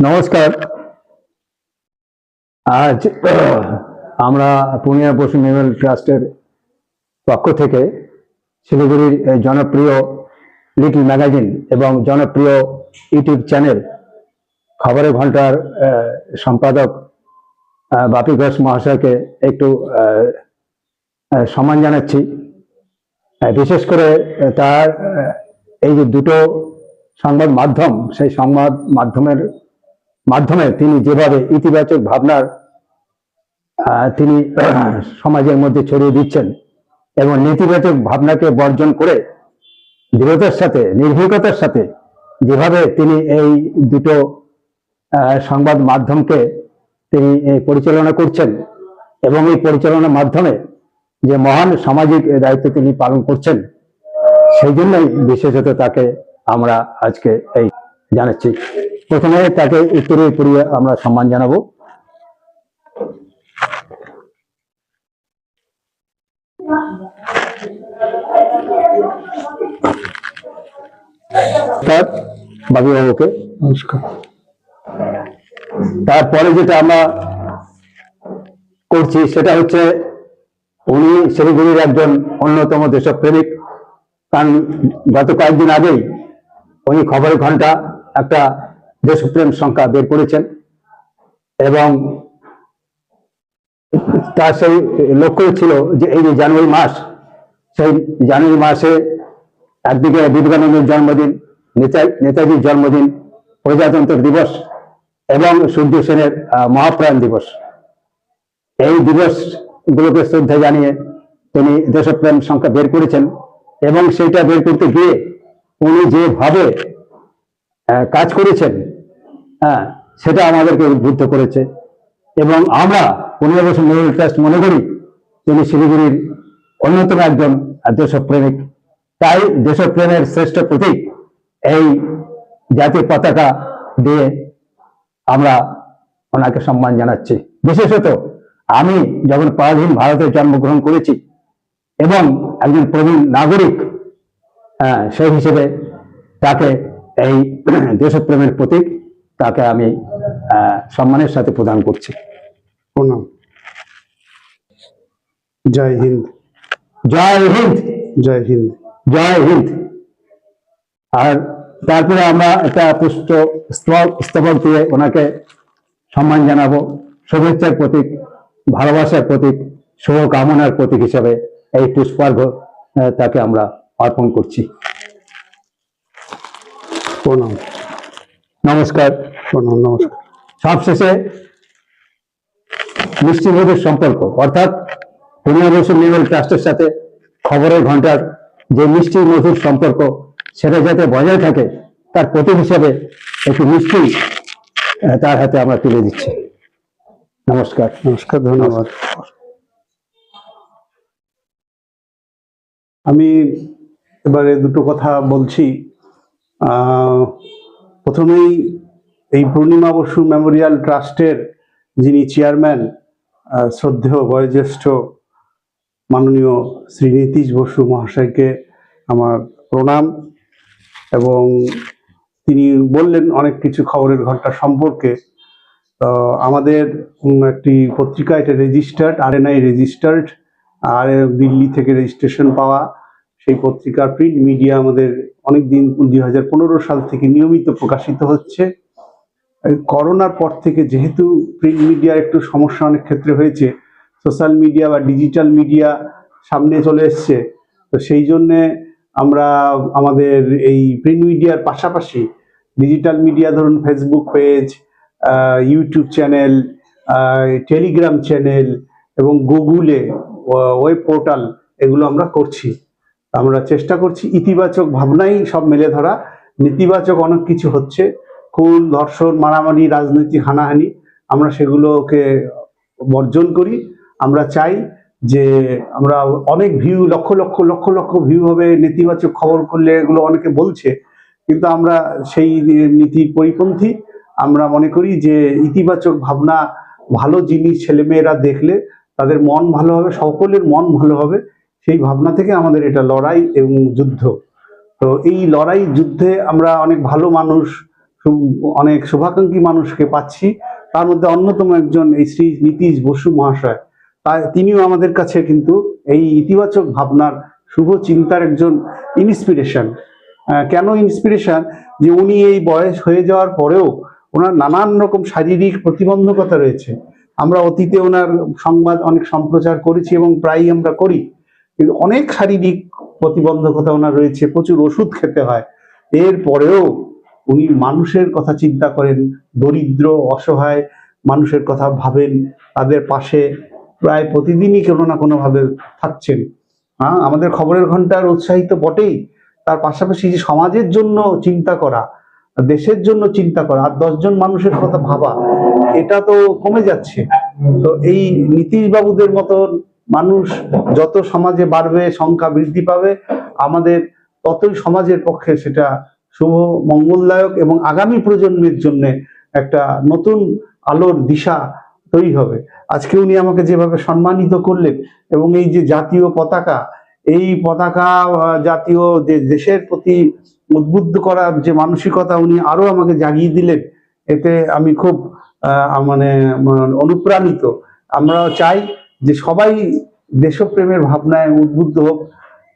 নমস্কার। আজ আমরা পূর্ণিমা বসু মেমোরিয়াল ট্রাস্টের পক্ষ থেকে শিলিগুড়ির জনপ্রিয় লিটল ম্যাগাজিন এবং জনপ্রিয় ইউটিউব চ্যানেল খবরের ঘন্টার সম্পাদক বাপি ঘোষ মহাশয়কে একটু সম্মান জানাচ্ছি। বিশেষ করে তার এই যে দুটো সংবাদ মাধ্যম, সেই সংবাদ মাধ্যমে তিনি যেভাবে ইতিবাচক ভাবনার তিনি সমাজের মধ্যে ছড়িয়ে দিচ্ছেন এবং নেতিবাচক ভাবনাকে বর্জন করে দৃঢ়তার সাথে, নির্ভীকতার সাথে যেভাবে তিনি এই দুটো সংবাদ মাধ্যমকে তিনি পরিচালনা করছেন এবং এই পরিচালনার মাধ্যমে যে মহান সামাজিক দায়িত্ব তিনি পালন করছেন, সেই জন্যই বিশেষত তাকে আমরা আজকে এই জানাচ্ছি। প্রথমে তাকে উত্তরে পড়িয়ে আমরা সম্মান জানাবো। বাবুবাবুকে নমস্কার। তারপরে যেটা আমরা করছি সেটা হচ্ছে, উনি শিলিগুড়ির একজন অন্যতম দেশপ্রেমিক। কারণ গত কয়েকদিন আগেই উনি খবরের ঘন্টা একটা দেশপ্রেম সংখ্যা বের করেছেন এবং তার সেই লক্ষ্য ছিল যে এই যে জানুয়ারি মাস, সেই জানুয়ারি মাসে একদিকে বিবেকানন্দের জন্মদিন, নেতাজির জন্মদিন, প্রজাতন্ত্র দিবস এবং সূর্য সেনের মহাপ্রয়াণ দিবস, এই দিবসগুলোকে শ্রদ্ধা জানিয়ে তিনি দেশপ্রেম সংখ্যা বের করেছেন এবং সেটা বের করতে গিয়ে উনি যেভাবে কাজ করেছেন, সেটা আমাদেরকে উদ্বুদ্ধ করেছে এবং আমরা পূর্ণিমা বসু মেমোরিয়াল ট্রাস্ট মনে করি তিনি শিলিগুড়ির অন্যতম একজন দেশপ্রেমিক। তাই দেশপ্রেমের শ্রেষ্ঠ প্রতীক এই জাতীয় পতাকা দিয়ে আমরা ওনাকে সম্মান জানাচ্ছি। বিশেষত আমি যখন পরাধীন ভারতে জন্মগ্রহণ করেছি এবং একজন প্রবীণ নাগরিক, সেই হিসেবে তাকে এই দেশপ্রেমের প্রতীক তাকে আমি সম্মানের সাথে প্রদান করছি। প্রণাম। জয় হিন্দ। জয় হিন্দ। জয় হিন্দ। জয় হিন্দ। আর তারপরে আমরা একটা পুষ্প স্তবক দিয়ে ওনাকে সম্মান জানাবো। শুভেচ্ছার প্রতীক, ভালোবাসার প্রতীক, শুভকামনার প্রতীক হিসাবে এই পুষ্পার্ঘ্য তাকে আমরা অর্পণ করছি। প্রণাম। নমস্কার। প্রণাম। নমস্কার। সবশেষে মিষ্টিমধুর সম্পর্ক, অর্থাৎ পূর্ণিমা বসু মেমোরিয়াল ট্রাস্টের সাথে খবরের ঘন্টার যে মিষ্টি মধুর সম্পর্ক, সেটা যাতে বজায় থাকে তার প্রতীক হিসাবে একটু মিষ্টি তার হাতে আমরা তুলে দিচ্ছি। নমস্কার। নমস্কার। ধন্যবাদ। আমি এবারে দুটো কথা বলছি। প্রথমেই এই পূর্ণিমা বসু মেমোরিয়াল ট্রাস্টের যিনি চেয়ারম্যান, শ্রদ্ধেয় বয়োজ্যেষ্ঠ মাননীয় শ্রী নীতিশ বসু মহাশয়কে আমার প্রণাম। এবং তিনি বললেন অনেক কিছু খবরের ঘন্টা সম্পর্কে। আমাদের একটি পত্রিকা, এটা রেজিস্টার্ড, RNI রেজিস্টার্ড, আর দিল্লি থেকে রেজিস্ট্রেশন পাওয়া সেই পত্রিকার প্রিন্ট মিডিয়া আমাদের অনেক দিন 2015 সাল থেকে নিয়মিত প্রকাশিত হচ্ছে। করোনার পর থেকে যেহেতু প্রিন্ট মিডিয়ার একটু সমস্যা অনেক ক্ষেত্রে হয়েছে, সোশ্যাল মিডিয়া বা ডিজিটাল মিডিয়া সামনে চলে এসছে, তো সেই জন্যে আমরা আমাদের এই প্রিন্ট মিডিয়ার পাশাপাশি ডিজিটাল মিডিয়া, ধরুন Facebook page, YouTube channel, Telegram channel এবং গুগলে ওয়েব পোর্টাল, এগুলো আমরা করছি। আমরা চেষ্টা করছি ইতিবাচক ভাবনাই সব মেলে ধরা। নেতিবাচক অনেক কিছু হচ্ছে, খুন, ধর্ষণ, মারামারি, রাজনৈতিক হানাহানি, আমরা সেগুলোকে বর্জন করি। আমরা চাই যে আমরা অনেক ভিউ, লক্ষ লক্ষ লক্ষ লক্ষ ভিউ হবে নেতিবাচক খবর করলে, এগুলো অনেকে বলছে, কিন্তু আমরা সেই নীতি পরিপন্থী। আমরা মনে করি যে ইতিবাচক ভাবনা, ভালো জিনিস ছেলেমেয়েরা দেখলে তাদের মন ভালো হবে, সকলের মন ভালো হবে। সেই ভাবনা থেকে আমাদের এটা লড়াই এবং যুদ্ধ। তো এই লড়াই যুদ্ধে আমরা অনেক ভালো মানুষ, অনেক শুভাকাঙ্ক্ষী মানুষকে পাচ্ছি। তার মধ্যে অন্যতম একজন এই শ্রী নীতিশ বসু মহাশয়। তিনিও আমাদের কাছে কিন্তু এই ইতিবাচক ভাবনার, শুভ চিন্তার একজন ইন্সপিরেশন। কেন ইন্সপিরেশন? যে উনি এই বয়স হয়ে যাওয়ার পরেও ওনার নানান রকম শারীরিক প্রতিবন্ধকতা রয়েছে। আমরা অতীতে ওনার সংবাদ অনেক সম্প্রচার করেছি এবং প্রায়ই আমরা করি, কিন্তু অনেক শারীরিক প্রতিবন্ধকতা ওনার রয়েছে, প্রচুর ওষুধ খেতে হয়। এরপরেও উনি মানুষের কথা চিন্তা করেন, দরিদ্র অসহায় মানুষের কথা ভাবেন, তাদের পাশে প্রায় প্রতিদিনই কোনো না কোনোভাবে থাকছেন। আমাদের খবরের ঘন্টার উৎসাহিত বটেই, তার পাশাপাশি যে সমাজের জন্য চিন্তা করা, দেশের জন্য চিন্তা করা, আর 10 জন মানুষের কথা ভাবা, এটা তো কমে যাচ্ছে। তো এই নীতিশ বাবুদের মতন মানুষ যত সমাজে বাড়বে, সংখ্যা বৃদ্ধি পাবে, আমাদের ততই সমাজের পক্ষে সেটা শুভ মঙ্গলদায়ক এবং আগামী প্রজন্মের জন্য একটা নতুন আলোর দিশা তৈরি হবে। আজকে উনি আমাকে যেভাবে সম্মানিত করলেন, এবং এই যে জাতীয় পতাকা, এই পতাকা জাতীয় যে দেশের প্রতি উদ্বুদ্ধ করার যে মানসিকতা উনি আরো আমাকে জাগিয়ে দিলেন, এতে আমি খুব মানে অনুপ্রাণিত। আমরা চাই যে সবাই দেশপ্রেমের ভাবনায় উদ্বুদ্ধ হোক।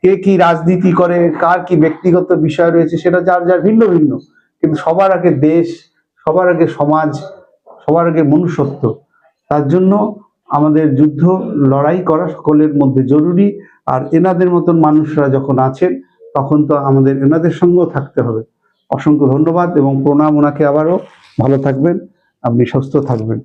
কে কি রাজনীতি করে, কার কি ব্যক্তিগত বিষয় রয়েছে, সেটা যার যার ভিন্ন ভিন্ন, কিন্তু সবার আগে দেশ, সবার আগে সমাজ, সবার আগে মনুষ্যত্ব। তার জন্য আমাদের যুদ্ধ লড়াই করা সকলের মধ্যে জরুরি। আর এনাদের মতন মানুষরা যখন আছেন, তখন তো আমাদের এনাদের সঙ্গেও থাকতে হবে। অসংখ্য ধন্যবাদ এবং প্রণাম ওনাকে আবারও। ভালো থাকবেন, আপনি সুস্থ থাকবেন।